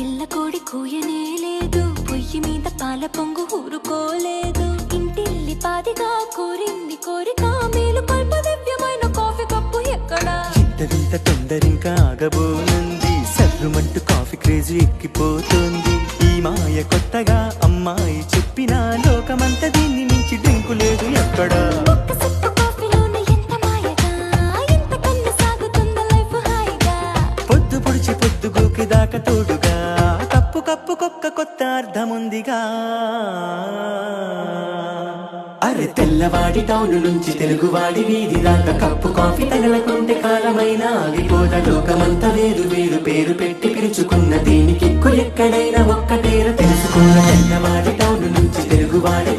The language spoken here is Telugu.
పిల్ల కోడి కూయనే లేదు, పొయ్యి మీద పాల పొంగు ఊరుకోలేదు. ఇంటిల్లి పాదిగా కోరింది కోరిక, మేలు కొల్ప దివ్యమైన కాఫీ కప్పు ఎక్కడా? ఇంత వింత తొందరింకా ఆగబోనుంది, సర్రుమంటూ కాఫీ క్రేజీ ఎక్కిపోతుంది. ఈ మాయ కొత్తగా అమ్మాయి చెప్పిన లోకమంతా దీన్ని మించి డ్రింకు లేదు ఎక్కడా. పొద్దు పొడిచి పొద్దు గోకి దాకా తోడుగా, కప్పు కప్పు కొక్క కొత్త అర్థముందిగా. అరే తెల్లవాడి టౌన్ నుంచి తెలుగువాడి వీధి దాకా కప్పు కాఫీ తగలకుంటే కాలమైనా ఆగిపోద. లోకమంతా వేరు వేరు పేరు పెట్టి పిలుచుకున్న దీనికి ఎక్కడైనా ఒక్కటేర తెలుసుకున్న. తెల్లవాడి టౌన్ నుంచి తెలుగువాడి